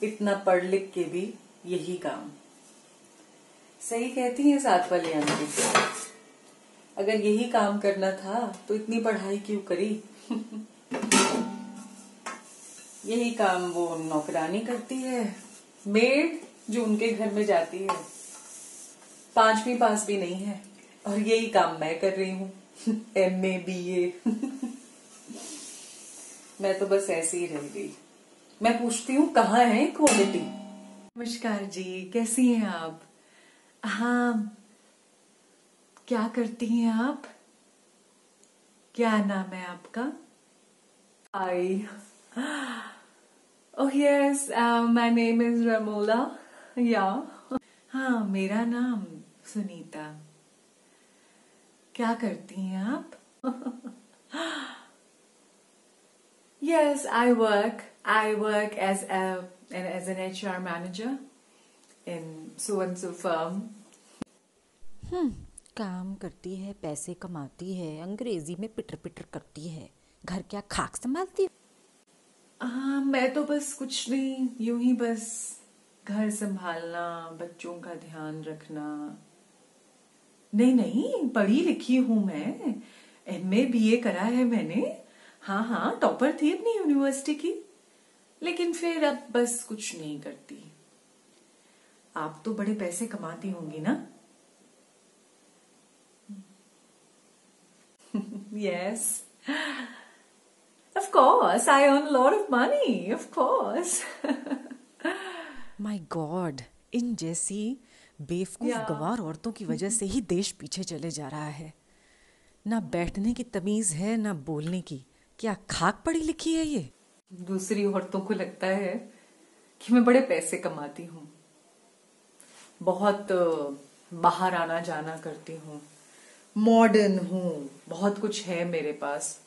इतना पढ़ लिख के भी यही काम। सही कहती हैं साथ वाली आंटी, अगर यही काम करना था तो इतनी पढ़ाई क्यों करी। यही काम वो नौकरानी करती है, मेड जो उनके घर में जाती है, 5वीं पास भी नहीं है, और यही काम मैं कर रही हूँ। MA BA। मैं तो बस ऐसे ही रह गई। मैं पूछती हूँ कहाँ है क्वालिटी। नमस्कार जी, कैसी हैं आप? हाँ, क्या करती हैं आप? क्या नाम है आपका? I oh yes, my name is Ramola. Yeah हाँ, मेरा नाम सुनीता। क्या करती हैं आप? Yes, I work. I work as an HR manager in so and so firm. काम करती है, पैसे कमाती है, अंग्रेजी में पिटर पिटर करती है, घर क्या खाक संभालती है? हाँ, मैं तो बस कुछ नहीं, यूं ही बस घर संभालना, बच्चों का ध्यान रखना। नहीं नहीं, पढ़ी लिखी हूं मैं, MA BA करा है मैंने। हाँ हाँ, टॉपर थी अपनी यूनिवर्सिटी की, लेकिन फिर अब बस कुछ नहीं करती। आप तो बड़े पैसे कमाती होंगी ना? Yes. Of course, I earn a lot of money, of course. My god, इन जैसी बेवकूफ Yeah. गवार औरतों की वजह से ही देश पीछे चले जा रहा है। ना बैठने की तमीज है, ना बोलने की। क्या खाक पढ़ी लिखी है ये? दूसरी औरतों को लगता है कि मैं बड़े पैसे कमाती हूँ, बहुत बाहर आना जाना करती हूँ, मॉडर्न हूँ, बहुत कुछ है मेरे पास।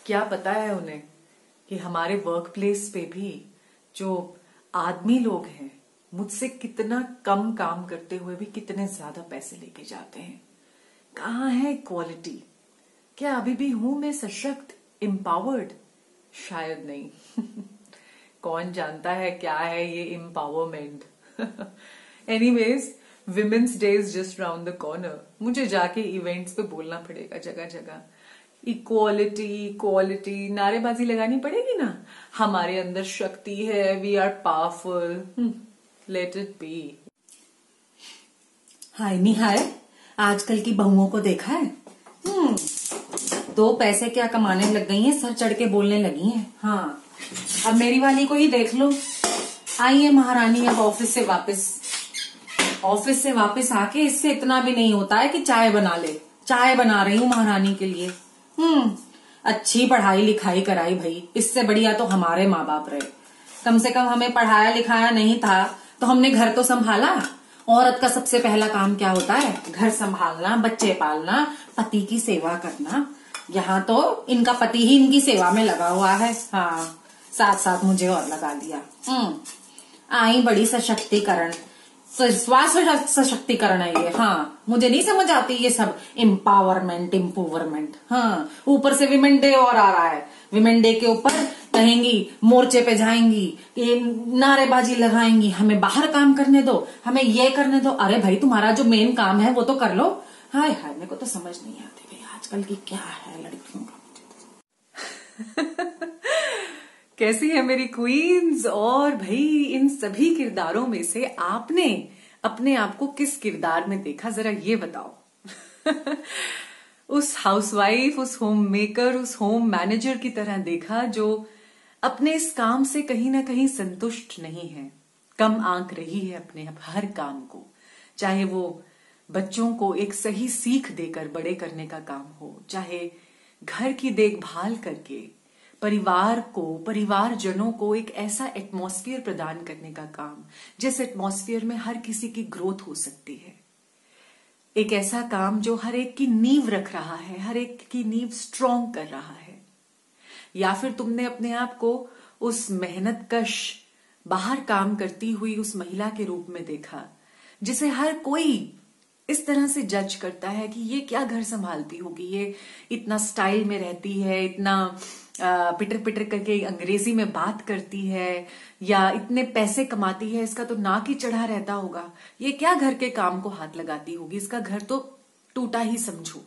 क्या पता है उन्हें कि हमारे वर्क प्लेस पे भी जो आदमी लोग हैं, मुझसे कितना कम काम करते हुए भी कितने ज्यादा पैसे लेके जाते हैं। कहाँ है क्वालिटी? क्या अभी भी हूं मैं सशक्त, एम्पावर्ड? शायद नहीं। कौन जानता है क्या है ये empowerment. Anyways, women's day is just round the corner. मुझे जाके इवेंट्स पे बोलना पड़ेगा जगह जगह। इक्वालिटी इक्वालिटी नारेबाजी लगानी पड़ेगी ना। हमारे अंदर शक्ति है, we are powerful, let it be. हाय नी हाय, आजकल की बहुओं को देखा है? 2 पैसे क्या कमाने लग गई हैं, सर चढ़ के बोलने लगी हैं। हाँ, अब मेरी वाली को ही देख लो। आई है महारानी अब ऑफिस से वापस आके इससे इतना भी नहीं होता है कि चाय बना ले। चाय बना रही हूँ महारानी के लिए। अच्छी पढ़ाई लिखाई कराई भाई, इससे बढ़िया तो हमारे माँ बाप रहे। कम से कम हमें पढ़ाया लिखाया नहीं था तो हमने घर तो संभाला। औरत का सबसे पहला काम क्या होता है? घर संभालना, बच्चे पालना, पति की सेवा करना। यहाँ तो इनका पति ही इनकी सेवा में लगा हुआ है। हाँ, साथ साथ मुझे और लगा दिया। आई बड़ी सशक्तिकरण, सशक्तिकरण है ये। हाँ, मुझे नहीं समझ आती ये सब एम्पावरमेंट। हाँ, ऊपर से विमेन डे और आ रहा है। विमेन डे के ऊपर कहेंगी, मोर्चे पे जाएंगी, ये नारेबाजी लगाएंगी, हमें बाहर काम करने दो, हमें ये करने दो। अरे भाई, तुम्हारा जो मेन काम है वो तो कर लो। हाय हाय, मेरे को तो समझ नहीं आती भाई आजकल की क्या है लड़कियों का। कैसी है मेरी क्वींस? और भाई, इन सभी किरदारों में से आपने अपने आप को किस किरदार में देखा, जरा ये बताओ। उस हाउसवाइफ, उस होम मेकर, उस होम मैनेजर की तरह देखा जो अपने इस काम से कहीं ना कहीं संतुष्ट नहीं है, कम आंक रही है अपने हर काम को, चाहे वो बच्चों को एक सही सीख देकर बड़े करने का काम हो, चाहे घर की देखभाल करके परिवारजनों को एक ऐसा एटमॉस्फेयर प्रदान करने का काम जिस एटमॉस्फेयर में हर किसी की ग्रोथ हो सकती है। एक ऐसा काम जो हर एक की नींव रख रहा है, हर एक की नींव स्ट्रॉन्ग कर रहा है। या फिर तुमने अपने आप को उस मेहनतकश, बाहर काम करती हुई उस महिला के रूप में देखा जिसे हर कोई इस तरह से जज करता है कि ये क्या घर संभालती होगी, ये इतना स्टाइल में रहती है, इतना पिटर पिटर करके अंग्रेजी में बात करती है, या इतने पैसे कमाती है, इसका तो नाक ही चढ़ा रहता होगा, ये क्या घर के काम को हाथ लगाती होगी, इसका घर तो टूटा ही समझो।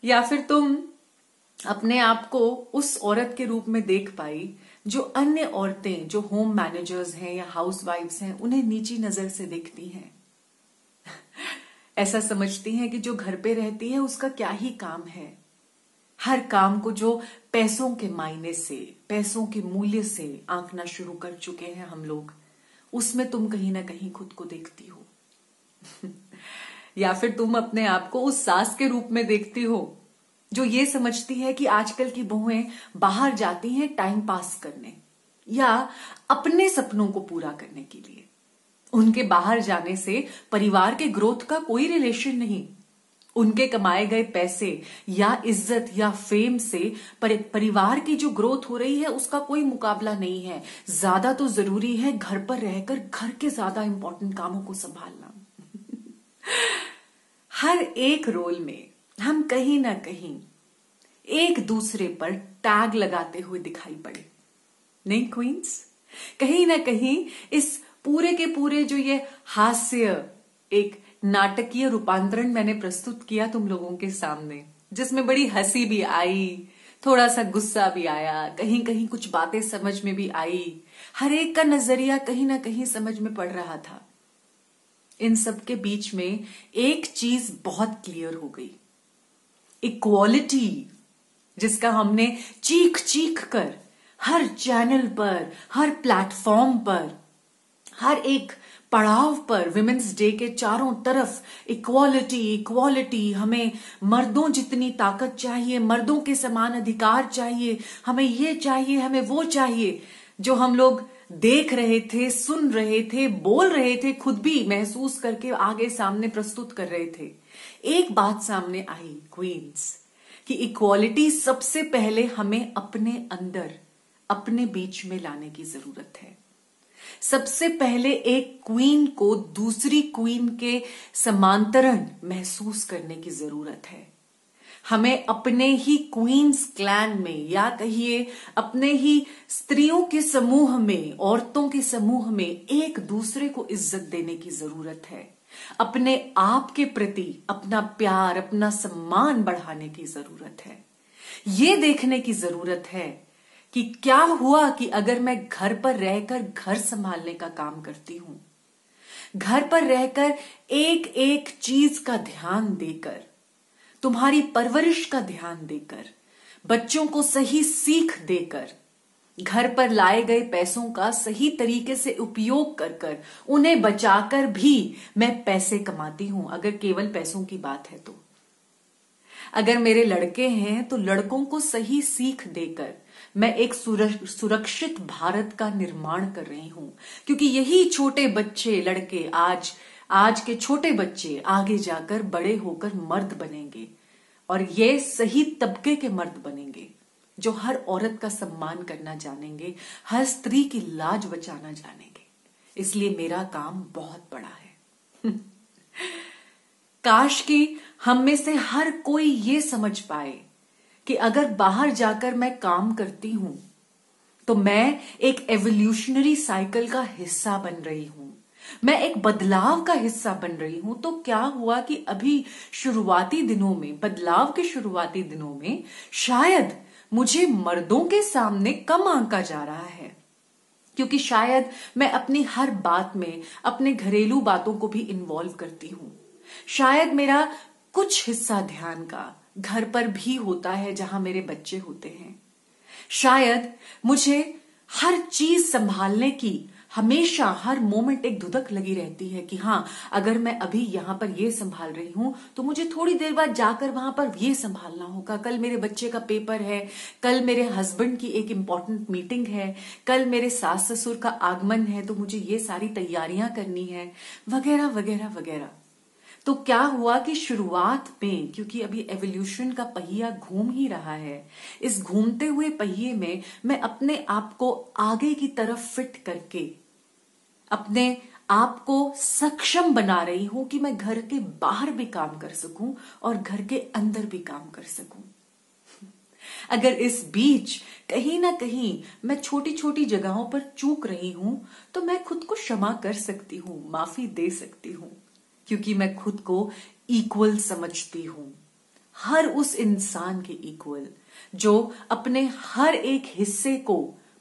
या फिर तुम अपने आप को उस औरत के रूप में देख पाई जो अन्य औरतें जो होम मैनेजर्स हैं या हाउसवाइफ्स हैं उन्हें नीची नजर से देखती हैं। ऐसा समझती हैं कि जो घर पे रहती है उसका क्या ही काम है। हर काम को जो पैसों के मायने से, पैसों के मूल्य से आंकना शुरू कर चुके हैं हम लोग, उसमें तुम कहीं ना कहीं खुद को देखती हो। या फिर तुम अपने आप को उस सास के रूप में देखती हो जो ये समझती है कि आजकल की बहुएं बाहर जाती हैं टाइम पास करने या अपने सपनों को पूरा करने के लिए। उनके बाहर जाने से परिवार के ग्रोथ का कोई रिलेशन नहीं। उनके कमाए गए पैसे या इज्जत या फेम से परिवार की जो ग्रोथ हो रही है उसका कोई मुकाबला नहीं है। ज्यादा तो जरूरी है घर पर रहकर घर के ज्यादा इंपॉर्टेंट कामों को संभालना। हर एक रोल में हम कहीं ना कहीं एक दूसरे पर टैग लगाते हुए दिखाई पड़े, नहीं क्वींस? कहीं ना कहीं इस पूरे के पूरे जो ये हास्य एक नाटकीय रूपांतरण मैंने प्रस्तुत किया तुम लोगों के सामने, जिसमें बड़ी हंसी भी आई, थोड़ा सा गुस्सा भी आया, कहीं कहीं कुछ बातें समझ में भी आई, हर एक का नजरिया कहीं ना कहीं समझ में पड़ रहा था। इन सब के बीच में एक चीज बहुत क्लियर हो गई, इक्वालिटी, जिसका हमने चीख चीख कर हर चैनल पर, हर प्लेटफॉर्म पर, हर एक पड़ाव पर विमेंस डे के चारों तरफ इक्वालिटी इक्वालिटी, हमें मर्दों जितनी ताकत चाहिए, मर्दों के समान अधिकार चाहिए, हमें ये चाहिए, हमें वो चाहिए, जो हम लोग देख रहे थे, सुन रहे थे, बोल रहे थे, खुद भी महसूस करके आगे सामने प्रस्तुत कर रहे थे। एक बात सामने आई क्वींस कि इक्वालिटी सबसे पहले हमें अपने अंदर, अपने बीच में लाने की जरूरत है। सबसे पहले एक क्वीन को दूसरी क्वीन के समांतरण महसूस करने की जरूरत है। हमें अपने ही क्वींस क्लैन में, या कहिए अपने ही स्त्रियों के समूह में, औरतों के समूह में एक दूसरे को इज्जत देने की जरूरत है। अपने आप के प्रति अपना प्यार, अपना सम्मान बढ़ाने की जरूरत है। ये देखने की जरूरत है कि क्या हुआ कि अगर मैं घर पर रहकर घर संभालने का काम करती हूं, घर पर रहकर एक एक चीज का ध्यान देकर, तुम्हारी परवरिश का ध्यान देकर, बच्चों को सही सीख देकर, घर पर लाए गए पैसों का सही तरीके से उपयोग कर कर, उन्हें बचाकर भी मैं पैसे कमाती हूं। अगर केवल पैसों की बात है तो, अगर मेरे लड़के हैं तो लड़कों को सही सीख देकर मैं एक सुरक्षित भारत का निर्माण कर रही हूं, क्योंकि यही छोटे बच्चे, लड़के, आज के छोटे बच्चे आगे जाकर बड़े होकर मर्द बनेंगे, और ये सही तबके के मर्द बनेंगे जो हर औरत का सम्मान करना जानेंगे, हर स्त्री की लाज बचाना जानेंगे। इसलिए मेरा काम बहुत बड़ा है। काश कि हम में से हर कोई ये समझ पाए कि अगर बाहर जाकर मैं काम करती हूं तो मैं एक एवोल्यूशनरी साइकिल का हिस्सा बन रही हूं, मैं एक बदलाव का हिस्सा बन रही हूं। तो क्या हुआ कि अभी शुरुआती दिनों में, बदलाव के शुरुआती दिनों में शायद मुझे मर्दों के सामने कम आंका जा रहा है, क्योंकि शायद मैं अपनी हर बात में अपने घरेलू बातों को भी इन्वॉल्व करती हूं। शायद मेरा कुछ हिस्सा ध्यान का घर पर भी होता है जहां मेरे बच्चे होते हैं। शायद मुझे हर चीज संभालने की हमेशा, हर मोमेंट एक धुदक लगी रहती है कि हाँ, अगर मैं अभी यहां पर ये संभाल रही हूं तो मुझे थोड़ी देर बाद जाकर वहां पर ये संभालना होगा, कल मेरे बच्चे का पेपर है, कल मेरे हस्बैंड की एक इंपॉर्टेंट मीटिंग है, कल मेरे सास ससुर का आगमन है तो मुझे ये सारी तैयारियां करनी है, वगैरह वगैरह वगैरह। तो क्या हुआ कि शुरुआत में, क्योंकि अभी एवोल्यूशन का पहिया घूम ही रहा है, इस घूमते हुए पहिए में मैं अपने आप को आगे की तरफ फिट करके, अपने आपको सक्षम बना रही हूं कि मैं घर के बाहर भी काम कर सकूं और घर के अंदर भी काम कर सकूं। अगर इस बीच कहीं ना कहीं मैं छोटी छोटी जगहों पर चूक रही हूं तो मैं खुद को क्षमा कर सकती हूं, माफी दे सकती हूं, क्योंकि मैं खुद को इक्वल समझती हूं, हर उस इंसान के इक्वल जो अपने हर एक हिस्से को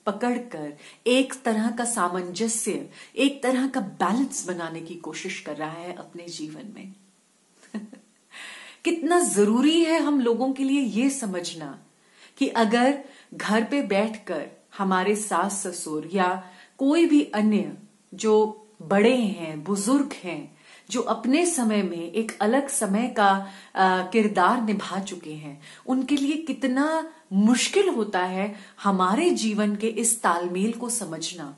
पकड़कर एक तरह का सामंजस्य, एक तरह का बैलेंस बनाने की कोशिश कर रहा है अपने जीवन में। कितना जरूरी है हम लोगों के लिए ये समझना कि अगर घर पे बैठकर हमारे सास ससुर या कोई भी अन्य जो बड़े हैं, बुजुर्ग हैं, जो अपने समय में एक अलग समय का किरदार निभा चुके हैं, उनके लिए कितना मुश्किल होता है हमारे जीवन के इस तालमेल को समझना।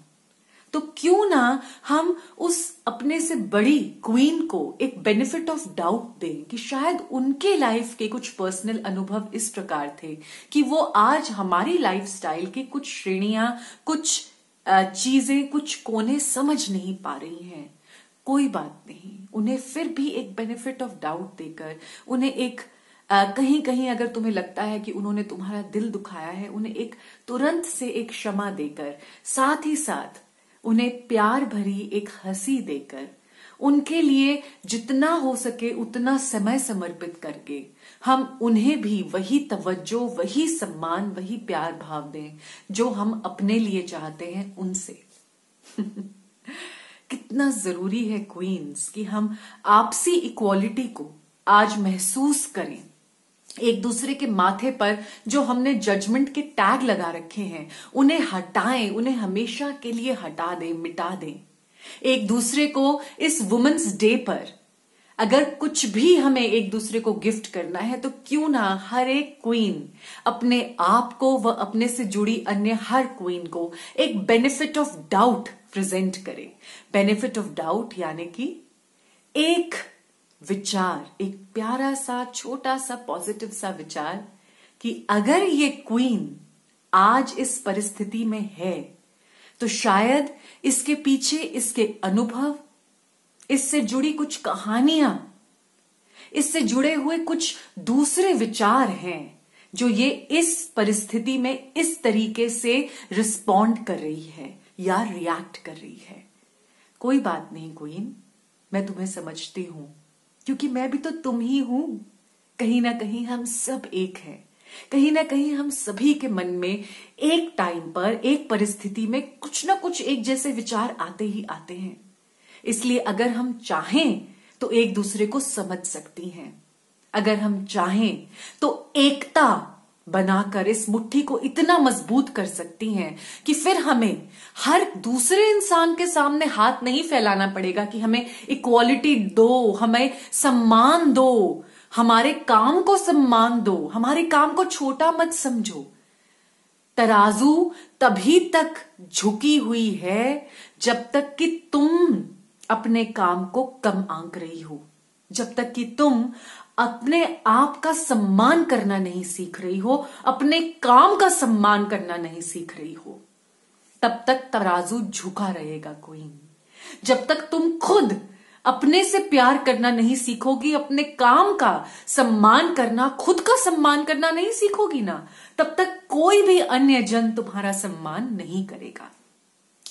तो क्यों ना हम उस अपने से बड़ी क्वीन को एक बेनिफिट ऑफ डाउट दें कि शायद उनके लाइफ के कुछ पर्सनल अनुभव इस प्रकार थे कि वो आज हमारी लाइफस्टाइल की कुछ श्रेणियां, कुछ चीजें, कुछ कोने समझ नहीं पा रही हैं। कोई बात नहीं, उन्हें फिर भी एक बेनिफिट ऑफ डाउट देकर, उन्हें एक कहीं कहीं अगर तुम्हें लगता है कि उन्होंने तुम्हारा दिल दुखाया है, उन्हें एक तुरंत से एक क्षमा देकर, साथ ही साथ उन्हें प्यार भरी एक हंसी देकर, उनके लिए जितना हो सके उतना समय समर्पित करके हम उन्हें भी वही तवज्जो, वही सम्मान, वही प्यार भाव दें जो हम अपने लिए चाहते हैं उनसे। कितना जरूरी है क्वींस कि हम आपसी इक्वालिटी को आज महसूस करें। एक दूसरे के माथे पर जो हमने जजमेंट के टैग लगा रखे हैं उन्हें हटाएं, उन्हें हमेशा के लिए हटा दें, मिटा दें। एक दूसरे को इस वुमेन्स डे पर अगर कुछ भी हमें एक दूसरे को गिफ्ट करना है तो क्यों ना हर एक क्वीन अपने आप को व अपने से जुड़ी अन्य हर क्वीन को एक बेनिफिट ऑफ डाउट प्रेजेंट करे। बेनिफिट ऑफ डाउट यानी कि एक विचार, एक प्यारा सा छोटा सा पॉजिटिव सा विचार कि अगर ये क्वीन आज इस परिस्थिति में है तो शायद इसके पीछे इसके अनुभव, इससे जुड़ी कुछ कहानियां, इससे जुड़े हुए कुछ दूसरे विचार हैं जो ये इस परिस्थिति में इस तरीके से रिस्पॉन्ड कर रही है या रिएक्ट कर रही है। कोई बात नहीं क्वीन, मैं तुम्हें समझती हूं क्योंकि मैं भी तो तुम ही हूं। कहीं ना कहीं हम सब एक हैं, कहीं ना कहीं हम सभी के मन में एक टाइम पर, एक परिस्थिति में कुछ ना कुछ एक जैसे विचार आते ही आते हैं। इसलिए अगर हम चाहें तो एक दूसरे को समझ सकती हैं। अगर हम चाहें तो एकता बनाकर इस मुट्ठी को इतना मजबूत कर सकती हैं कि फिर हमें हर दूसरे इंसान के सामने हाथ नहीं फैलाना पड़ेगा कि हमें इक्वालिटी दो, हमें सम्मान दो, हमारे काम को सम्मान दो, हमारे काम को छोटा मत समझो। तराजू तभी तक झुकी हुई है जब तक कि तुम अपने काम को कम आंक रही हो, जब तक कि तुम अपने आप का सम्मान करना नहीं सीख रही हो, अपने काम का सम्मान करना नहीं सीख रही हो, तब तक तराजू झुका रहेगा क्वीन। जब तक तुम खुद अपने से प्यार करना नहीं सीखोगी, अपने काम का सम्मान करना, खुद का सम्मान करना नहीं सीखोगी ना, तब तक कोई भी अन्य जन तुम्हारा सम्मान नहीं करेगा।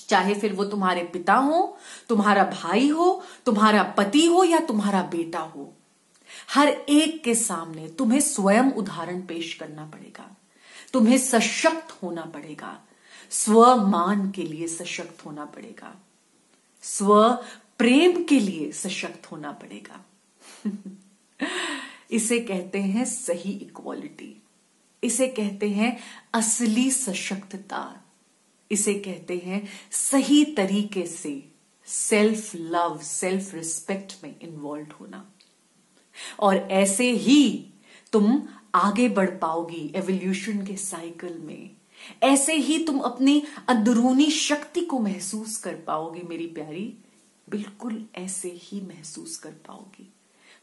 चाहे फिर वो तुम्हारे पिता हो, तुम्हारा भाई हो, तुम्हारा पति हो या तुम्हारा बेटा हो, हर एक के सामने तुम्हें स्वयं उदाहरण पेश करना पड़ेगा। तुम्हें सशक्त होना पड़ेगा, स्वमान के लिए सशक्त होना पड़ेगा, स्व प्रेम के लिए सशक्त होना पड़ेगा। इसे कहते हैं सही इक्वालिटी, इसे कहते हैं असली सशक्तता, इसे कहते हैं सही तरीके से सेल्फ लव, सेल्फ रिस्पेक्ट में इन्वॉल्व होना। और ऐसे ही तुम आगे बढ़ पाओगी एवोल्यूशन के साइकिल में। ऐसे ही तुम अपनी अंदरूनी शक्ति को महसूस कर पाओगे मेरी प्यारी, बिल्कुल ऐसे ही महसूस कर पाओगी।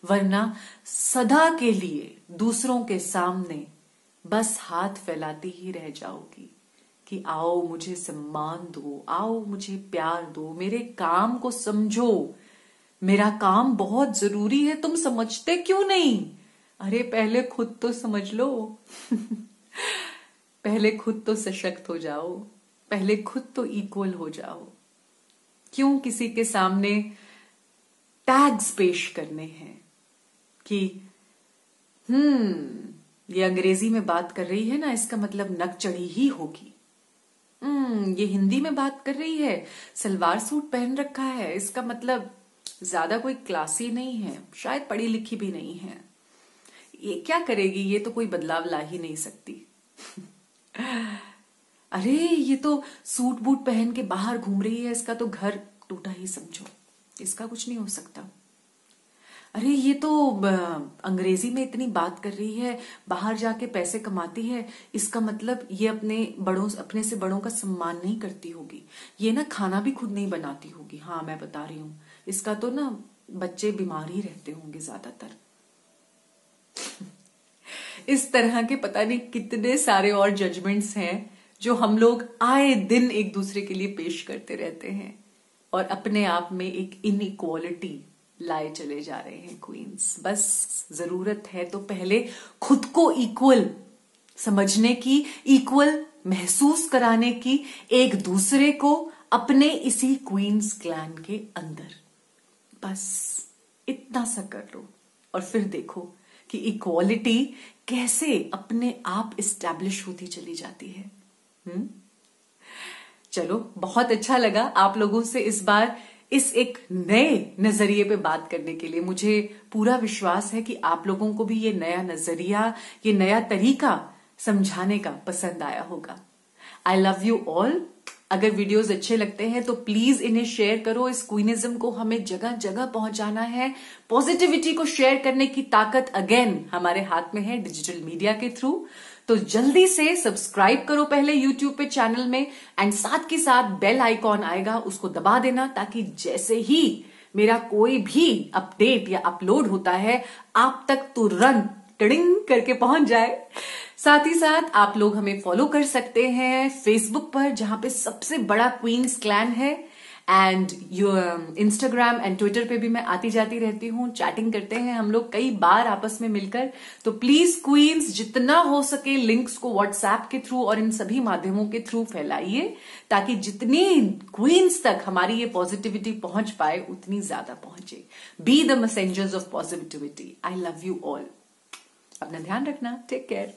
वरना सदा के लिए दूसरों के सामने बस हाथ फैलाती ही रह जाओगी, कि आओ मुझे सम्मान दो, आओ मुझे प्यार दो, मेरे काम को समझो, मेरा काम बहुत जरूरी है, तुम समझते क्यों नहीं? अरे पहले खुद तो समझ लो। पहले खुद तो सशक्त हो जाओ, पहले खुद तो इक्वल हो जाओ। क्यों किसी के सामने टैग्स पेश करने हैं कि ये अंग्रेजी में बात कर रही है ना, इसका मतलब नक चढ़ी ही होगी। ये हिंदी में बात कर रही है, सलवार सूट पहन रखा है, इसका मतलब ज्यादा कोई क्लासी नहीं है, शायद पढ़ी लिखी भी नहीं है। ये क्या करेगी, ये तो कोई बदलाव ला ही नहीं सकती। अरे ये तो सूट बूट पहन के बाहर घूम रही है, इसका तो घर टूटा ही समझो, इसका कुछ नहीं हो सकता। अरे ये तो अंग्रेजी में इतनी बात कर रही है, बाहर जाके पैसे कमाती है, इसका मतलब ये अपने से बड़ों का सम्मान नहीं करती होगी, ये ना खाना भी खुद नहीं बनाती होगी। हाँ मैं बता रही हूँ, इसका तो ना बच्चे बीमार ही रहते होंगे ज्यादातर। इस तरह के पता नहीं कितने सारे और जजमेंट्स हैं जो हम लोग आए दिन एक दूसरे के लिए पेश करते रहते हैं और अपने आप में एक इनइक्वालिटी लाए चले जा रहे हैं क्वींस। बस जरूरत है तो पहले खुद को इक्वल समझने की, इक्वल महसूस कराने की, एक दूसरे को अपने इसी क्वींस क्लैन के अंदर। बस इतना सा कर लो और फिर देखो कि इक्वालिटी कैसे अपने आप इस्टेब्लिश होती चली जाती है। चलो, बहुत अच्छा लगा आप लोगों से इस बार इस एक नए नजरिए पे बात करने के लिए। मुझे पूरा विश्वास है कि आप लोगों को भी ये नया नजरिया, ये नया तरीका समझाने का पसंद आया होगा। आई लव यू ऑल। अगर वीडियोस अच्छे लगते हैं तो प्लीज इन्हें शेयर करो। इस क्वीनिज्म को हमें जगह जगह पहुंचाना है। पॉजिटिविटी को शेयर करने की ताकत अगेन हमारे हाथ में है डिजिटल मीडिया के थ्रू। तो जल्दी से सब्सक्राइब करो पहले यूट्यूब पे चैनल में, एंड साथ के साथ बेल आइकॉन आएगा उसको दबा देना, ताकि जैसे ही मेरा कोई भी अपडेट या अपलोड होता है आप तक तुरंत टिडिंग करके पहुंच जाए। साथ ही साथ आप लोग हमें फॉलो कर सकते हैं फेसबुक पर, जहां पे सबसे बड़ा क्वींस क्लैन है, एंड इंस्टाग्राम एंड ट्विटर पे भी मैं आती जाती रहती हूँ। चैटिंग करते हैं हम लोग कई बार आपस में मिलकर। तो प्लीज क्वींस, जितना हो सके लिंक्स को व्हाट्सएप के थ्रू और इन सभी माध्यमों के थ्रू फैलाइए, ताकि जितनी क्वींस तक हमारी ये पॉजिटिविटी पहुंच पाए उतनी ज्यादा पहुंचे। Be the messengers of positivity. I love you all. अपना ध्यान रखना। Take care.